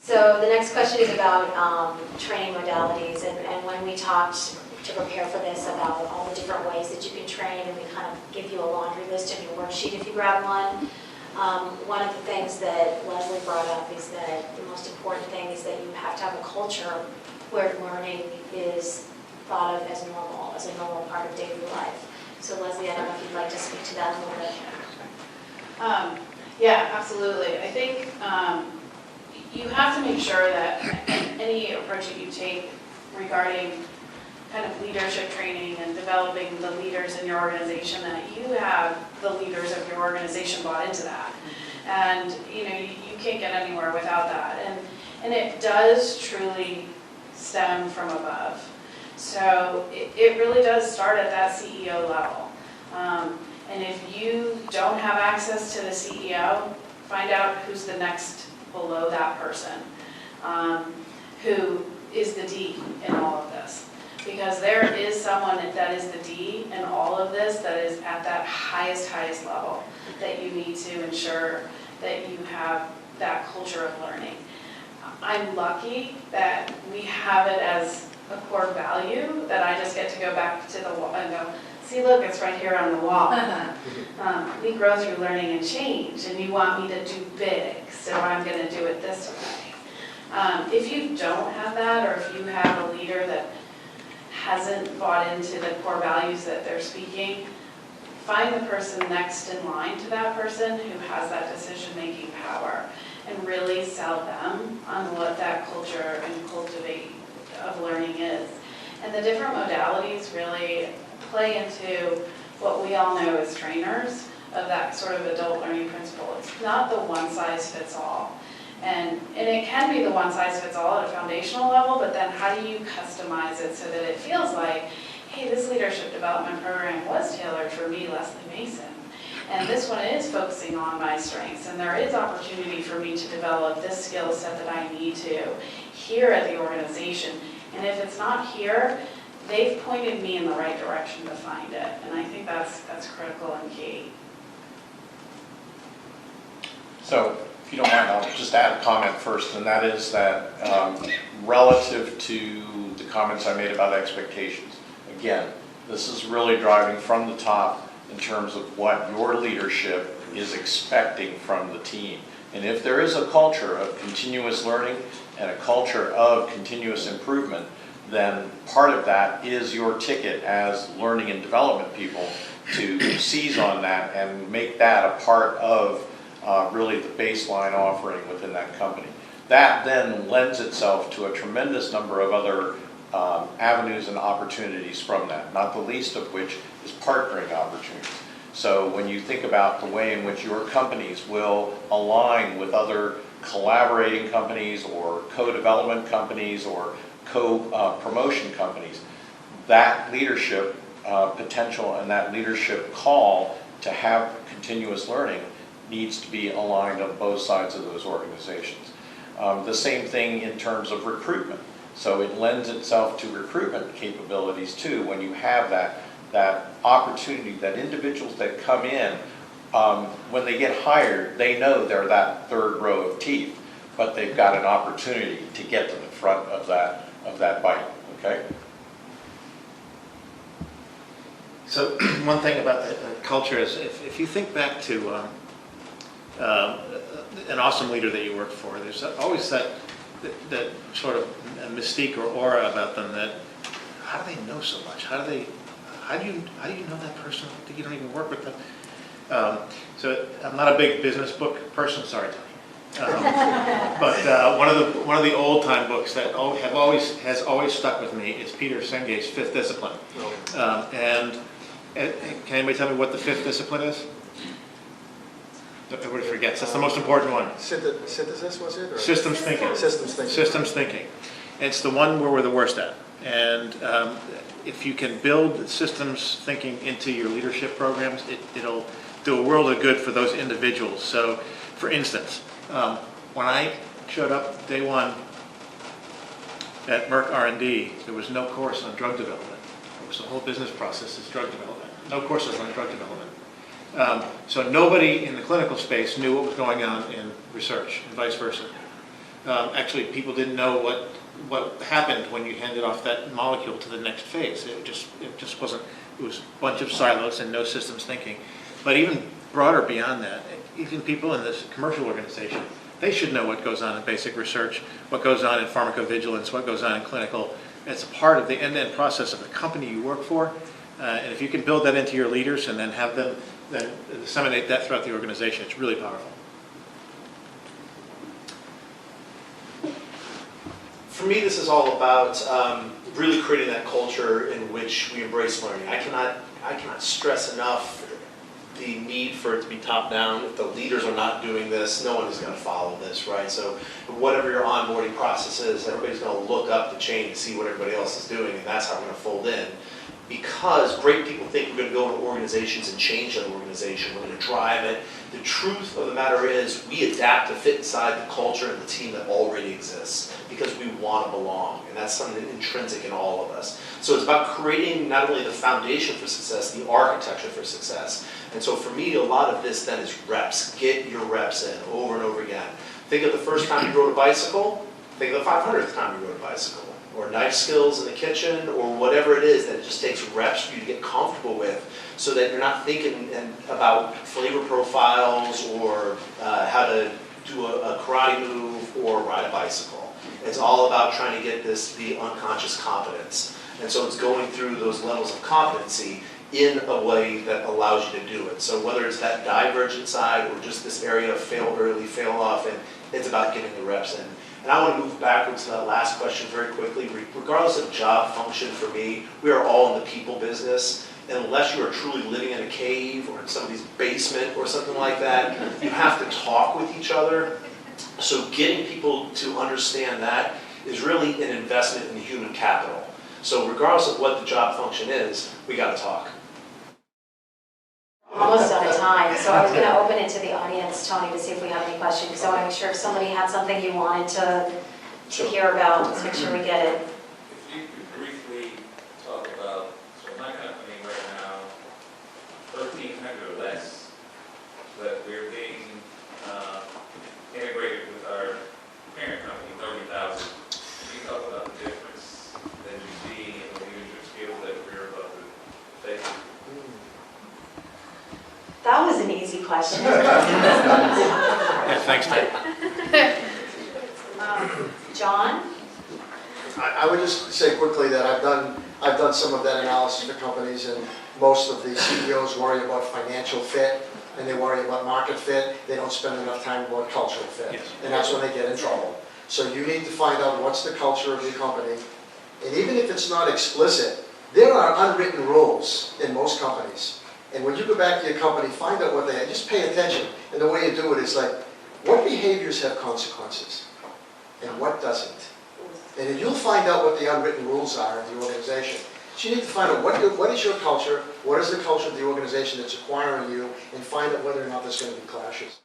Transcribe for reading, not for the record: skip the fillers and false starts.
So the next question is about training modalities, and when we talked to prepare for this about all the different ways that you can train, and we kind of give you a laundry list in your worksheet if you grab one. One of the things that Leslie brought up is that the most important thing is that you have to have a culture where learning is thought of as a normal part of daily life. So Leslie, I don't know if you'd like to speak to that a little bit. Yeah, absolutely. I think you have to make sure that any approach that you take regarding kind of leadership training and developing the leaders in your organization, that you have the leaders of your organization bought into that. And you can't get anywhere without that. And it does truly stem from above. So it really does start at that CEO level. And if you don't have access to the CEO, find out who's the next below that person, who is the D in all of this. Because there is someone that is the D in all of this that is at that highest level that you need to ensure that you have that culture of learning. I'm lucky that we have it as a core value that I just get to go back to the wall and go, see, look, it's right here on the wall. We grow through learning and change, and you want me to do big, so I'm going to do it this way. If you don't have that, or if you have a leader that hasn't bought into the core values that they're speaking, find the person next in line to that person who has that decision-making power, and really sell them on what that culture and cultivate of learning is. And the different modalities really play into what we all know as trainers of that sort of adult learning principle. It's not the one size fits all. And it can be the one size fits all at a foundational level, but then how do you customize it so that it feels like, hey, this leadership development program was tailored for me, Leslie Mason. And this one is focusing on my strengths, and there is opportunity for me to develop this skill set that I need to here at the organization. And if it's not here, they've pointed me in the right direction to find it. And I think that's critical and key. So, if you don't mind, I'll just add a comment first, and that is that relative to the comments I made about expectations, again, this is really driving from the top in terms of what your leadership is expecting from the team. And if there is a culture of continuous learning and a culture of continuous improvement, then part of that is your ticket as learning and development people to seize on that and make that a part of really the baseline offering within that company. That then lends itself to a tremendous number of other avenues and opportunities from that, not the least of which is partnering opportunities. So when you think about the way in which your companies will align with other collaborating companies or co-development companies or co-promotion companies, that leadership potential and that leadership call to have continuous learning needs to be aligned on both sides of those organizations. The same thing in terms of recruitment. So it lends itself to recruitment capabilities too when you have that opportunity, that individuals that come in, when they get hired, they know they're that third row of teeth, but they've got an opportunity to get to the front of that bite, okay? So one thing about the culture is if you think back to an awesome leader that you work for, there's always that sort of mystique or aura about them that, how do they know so much? How do you know that person that you don't even work with them? So I'm not a big business book person, sorry, Tony. But one of the old time books that has always stuck with me is Peter Senge's Fifth Discipline. And can anybody tell me what the fifth discipline is? Everybody forgets. That's the most important one. Synthesis, was it? Or? Systems thinking. Systems thinking. Systems thinking. And it's the one where we're the worst at. And if you can build systems thinking into your leadership programs, it'll do a world of good for those individuals. So, for instance, when I showed up day one at Merck R&D, there was no course on drug development. It was the whole business process is drug development. No courses on drug development. So nobody in the clinical space knew what was going on in research, and vice versa. actually people didn't know what happened when you handed off that molecule to the next phase. It just wasn't, it was a bunch of silos and no systems thinking. But even broader beyond that, even people in this commercial organization, they should know what goes on in basic research, what goes on in pharmacovigilance, what goes on in clinical. It's a part of the end-to-end process of the company you work for. And if you can build that into your leaders and then have them then disseminate that throughout the organization, it's really powerful. For me, this is all about really creating that culture in which we embrace learning. I cannot stress enough the need for it to be top down. If the leaders are not doing this, no one is going to follow this, right? So whatever your onboarding process is, everybody's going to look up the chain to see what everybody else is doing, and that's how we're going to fold in. Because great people think we're going to go into organizations and change that organization, we're going to drive it. The truth of the matter is we adapt to fit inside the culture and the team that already exists because we want to belong, and that's something intrinsic in all of us. So it's about creating not only the foundation for success, the architecture for success. And so for me, a lot of this then is reps. Get your reps in over and over again. Think of the first time you rode a bicycle, think of the 500th time you rode a bicycle, or knife skills in the kitchen, or whatever it is that it just takes reps for you to get comfortable with so that you're not thinking about flavor profiles or how to do a karate move or ride a bicycle. It's all about trying to get the unconscious competence. And so it's going through those levels of competency in a way that allows you to do it. So whether it's that divergent side or just this area of fail early, fail often, it's about getting the reps in. And I want to move backwards to that last question very quickly. Regardless of job function for me, we are all in the people business. Unless you are truly living in a cave or in somebody's basement or something like that, you have to talk with each other. So getting people to understand that is really an investment in human capital. So regardless of what the job function is, we got to talk. Almost out of time, so I was going to open it to the audience, Tony, to see if we have any questions. Because I want to make sure if somebody had something you wanted to hear about, let's make sure we get it. If you could briefly talk about, so my company right now, 1,300 or less, but we're being integrated with our parent company, 30,000. Can you talk about the difference that you see in the leadership skills that we're about to take? That was an easy question. Yeah, thanks, Ted. John? I would just say quickly that I've done some of that analysis for companies, and most of the CEOs worry about financial fit and they worry about market fit. They don't spend enough time about cultural fit. Yes. And that's when they get in trouble. So you need to find out what's the culture of your company. And even if it's not explicit, there are unwritten rules in most companies. And when you go back to your company, find out what they are. Just pay attention. And the way you do it is like, what behaviors have consequences and what doesn't? And then you'll find out what the unwritten rules are of the organization. So you need to find out what is your culture, what is the culture of the organization that's acquiring you, and find out whether or not there's going to be clashes.